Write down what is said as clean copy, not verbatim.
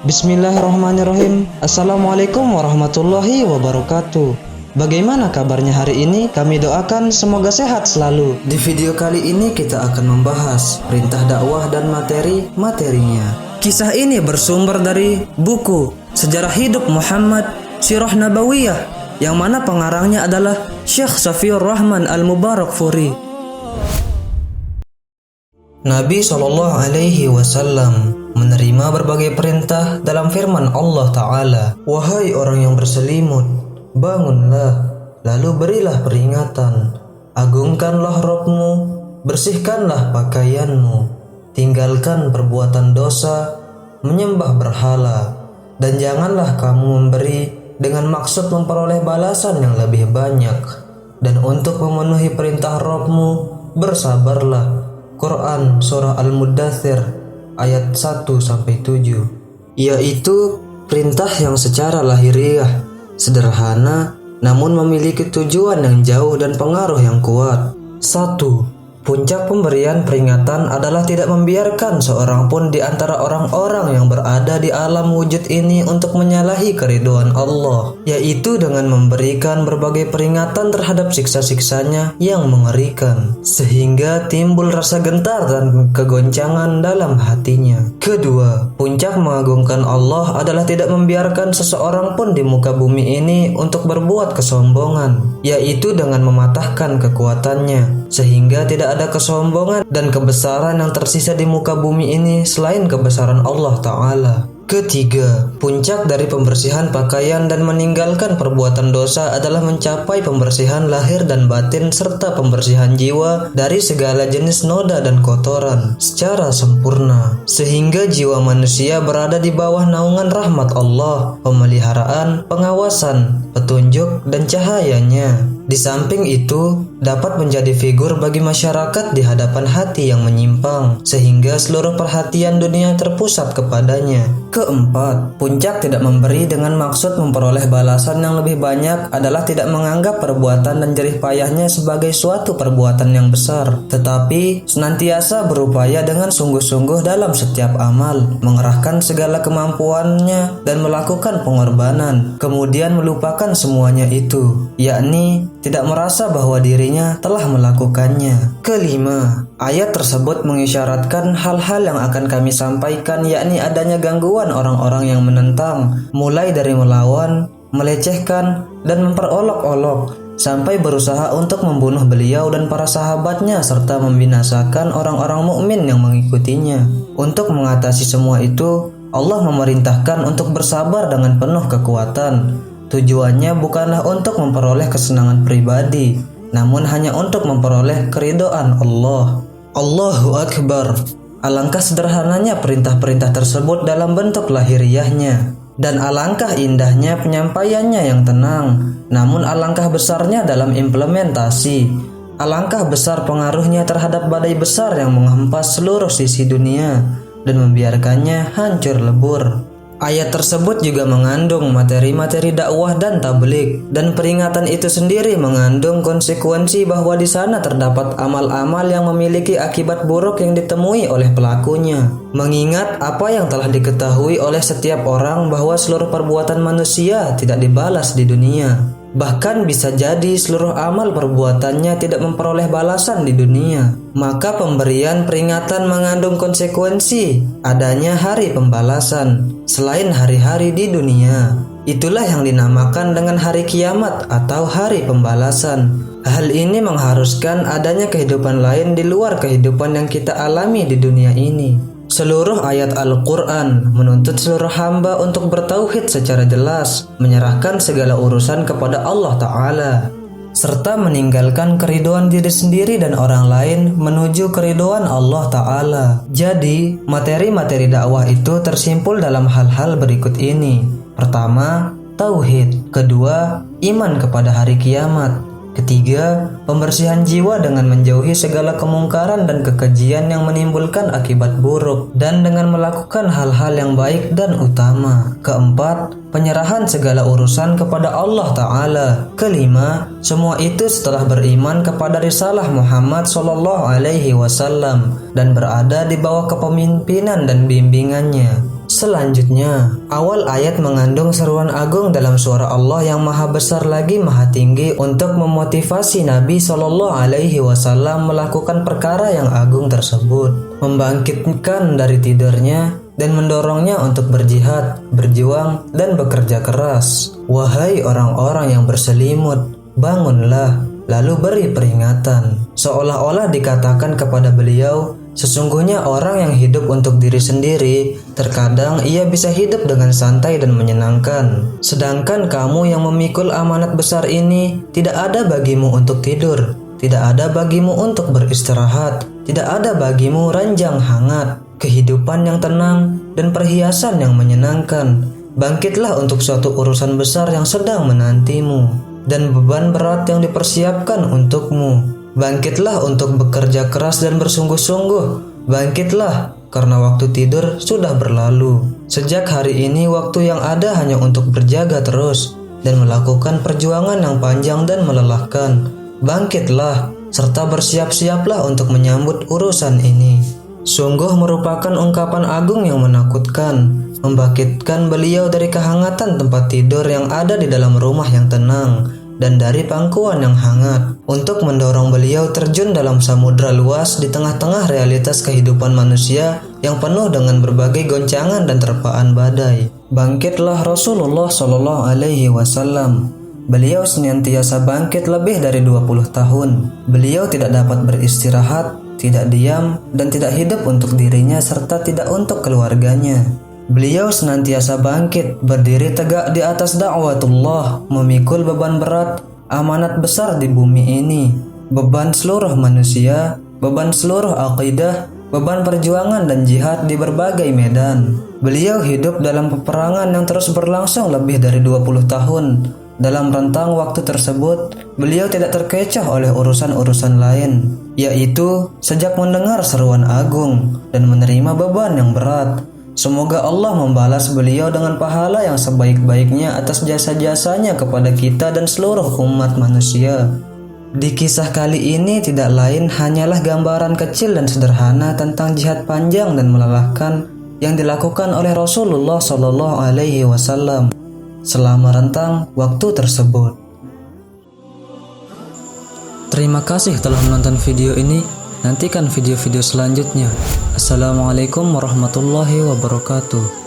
Bismillahirrahmanirrahim. Assalamualaikum warahmatullahi wabarakatuh. Bagaimana kabarnya hari ini? Kami doakan semoga sehat selalu. Di video kali ini kita akan membahas perintah dakwah dan materinya. Kisah ini bersumber dari buku Sejarah Hidup Muhammad Sirah Nabawiyah, yang mana pengarangnya adalah Syekh Safiur Rahman Al-Mubarakfuri. Nabi SAW menerima berbagai perintah dalam firman Allah Ta'ala. Wahai orang yang berselimut, bangunlah, lalu berilah peringatan. Agungkanlah Rabbmu, bersihkanlah pakaianmu, tinggalkan perbuatan dosa, menyembah berhala, dan janganlah kamu memberi dengan maksud memperoleh balasan yang lebih banyak. Dan untuk memenuhi perintah Rabbmu, bersabarlah. Quran Surah Al-Muddathir ayat 1-7, yaitu perintah yang secara lahiriah sederhana namun memiliki tujuan yang jauh dan pengaruh yang kuat. 1. Puncak pemberian peringatan adalah tidak membiarkan seorang pun di antara orang-orang yang berada di alam wujud ini untuk menyalahi keridhaan Allah, yaitu dengan memberikan berbagai peringatan terhadap siksa-siksanya yang mengerikan, sehingga timbul rasa gentar dan kegoncangan dalam hatinya. Kedua, puncak mengagungkan Allah adalah tidak membiarkan seseorang pun di muka bumi ini untuk berbuat kesombongan, yaitu dengan mematahkan kekuatannya, sehingga tidak ada kesombongan dan kebesaran yang tersisa di muka bumi ini selain kebesaran Allah Ta'ala. Ketiga, puncak dari pembersihan pakaian dan meninggalkan perbuatan dosa adalah mencapai pembersihan lahir dan batin serta pembersihan jiwa dari segala jenis noda dan kotoran secara sempurna, sehingga jiwa manusia berada di bawah naungan rahmat Allah, pemeliharaan, pengawasan, petunjuk, dan cahayanya. Di samping itu, dapat menjadi figur bagi masyarakat di hadapan hati yang menyimpang, sehingga seluruh perhatian dunia terpusat kepadanya. Keempat, puncak tidak memberi dengan maksud memperoleh balasan yang lebih banyak adalah tidak menganggap perbuatan dan jerih payahnya sebagai suatu perbuatan yang besar, tetapi senantiasa berupaya dengan sungguh-sungguh dalam setiap amal, mengerahkan segala kemampuannya dan melakukan pengorbanan, kemudian melupakan semuanya itu, yakni tidak merasa bahwa dirinya telah melakukannya. Kelima, ayat tersebut mengisyaratkan hal-hal yang akan kami sampaikan, yakni adanya gangguan orang-orang yang menentang, mulai dari melawan, melecehkan, dan memperolok-olok, sampai berusaha untuk membunuh beliau dan para sahabatnya serta membinasakan orang-orang mukmin yang mengikutinya. Untuk mengatasi semua itu, Allah memerintahkan untuk bersabar dengan penuh kekuatan. Tujuannya bukanlah untuk memperoleh kesenangan pribadi, namun hanya untuk memperoleh keridhaan Allah. Allahu Akbar. Alangkah sederhananya perintah-perintah tersebut dalam bentuk lahiriahnya, dan alangkah indahnya penyampaiannya yang tenang, namun alangkah besarnya dalam implementasi. Alangkah besar pengaruhnya terhadap badai besar yang menghempas seluruh sisi dunia dan membiarkannya hancur lebur. Ayat tersebut juga mengandung materi-materi dakwah dan tabligh, dan peringatan itu sendiri mengandung konsekuensi bahwa di sana terdapat amal-amal yang memiliki akibat buruk yang ditemui oleh pelakunya. Mengingat apa yang telah diketahui oleh setiap orang bahwa seluruh perbuatan manusia tidak dibalas di dunia. Bahkan bisa jadi seluruh amal perbuatannya tidak memperoleh balasan di dunia. Maka pemberian peringatan mengandung konsekuensi adanya hari pembalasan selain hari-hari di dunia. Itulah yang dinamakan dengan hari kiamat atau hari pembalasan. Hal ini mengharuskan adanya kehidupan lain di luar kehidupan yang kita alami di dunia ini. Seluruh ayat Al-Quran menuntut seluruh hamba untuk bertauhid secara jelas, menyerahkan segala urusan kepada Allah Ta'ala, serta meninggalkan keridhaan diri sendiri dan orang lain menuju keridhaan Allah Ta'ala. Jadi, materi-materi dakwah itu tersimpul dalam hal-hal berikut ini. Pertama, tauhid. Kedua, iman kepada hari kiamat. Ketiga, pembersihan jiwa dengan menjauhi segala kemungkaran dan kekejian yang menimbulkan akibat buruk, dan dengan melakukan hal-hal yang baik dan utama. Keempat, penyerahan segala urusan kepada Allah Ta'ala. Kelima, semua itu setelah beriman kepada risalah Muhammad SAW dan berada di bawah kepemimpinan dan bimbingannya. Selanjutnya, awal ayat mengandung seruan agung dalam suara Allah yang maha besar lagi maha tinggi untuk memotivasi Nabi Shallallahu Alaihi Wasallam melakukan perkara yang agung tersebut, membangkitkan dari tidurnya dan mendorongnya untuk berjihad, berjuang, dan bekerja keras. Wahai orang-orang yang berselimut, bangunlah, lalu beri peringatan. Seolah-olah dikatakan kepada beliau, sesungguhnya orang yang hidup untuk diri sendiri, terkadang ia bisa hidup dengan santai dan menyenangkan. Sedangkan kamu yang memikul amanat besar ini, tidak ada bagimu untuk tidur, tidak ada bagimu untuk beristirahat, tidak ada bagimu ranjang hangat, kehidupan yang tenang, dan perhiasan yang menyenangkan. Bangkitlah untuk suatu urusan besar yang sedang menantimu, dan beban berat yang dipersiapkan untukmu. Bangkitlah untuk bekerja keras dan bersungguh-sungguh. Bangkitlah, karena waktu tidur sudah berlalu. Sejak hari ini waktu yang ada hanya untuk berjaga terus dan melakukan perjuangan yang panjang dan melelahkan. Bangkitlah, serta bersiap-siaplah untuk menyambut urusan ini. Sungguh merupakan ungkapan agung yang menakutkan, membangkitkan beliau dari kehangatan tempat tidur yang ada di dalam rumah yang tenang dan dari pangkuan yang hangat, untuk mendorong beliau terjun dalam samudra luas di tengah-tengah realitas kehidupan manusia yang penuh dengan berbagai goncangan dan terpaan badai. Bangkitlah Rasulullah Shallallahu Alaihi Wasallam. Beliau senantiasa bangkit lebih dari 20 tahun. Beliau tidak dapat beristirahat, tidak diam, dan tidak hidup untuk dirinya serta tidak untuk keluarganya. Beliau senantiasa bangkit, berdiri tegak di atas dakwatullah, memikul beban berat, amanat besar di bumi ini, beban seluruh manusia, beban seluruh akidah, beban perjuangan dan jihad di berbagai medan. Beliau hidup dalam peperangan yang terus berlangsung lebih dari 20 tahun. Dalam rentang waktu tersebut, beliau tidak terkecoh oleh urusan-urusan lain, yaitu sejak mendengar seruan agung dan menerima beban yang berat. Semoga Allah membalas beliau dengan pahala yang sebaik-baiknya atas jasa-jasanya kepada kita dan seluruh umat manusia. Di kisah kali ini tidak lain hanyalah gambaran kecil dan sederhana tentang jihad panjang dan melelahkan yang dilakukan oleh Rasulullah Shallallahu Alaihi Wasallam selama rentang waktu tersebut. Terima kasih telah menonton video ini. Nantikan video-video selanjutnya. Assalamualaikum warahmatullahi wabarakatuh.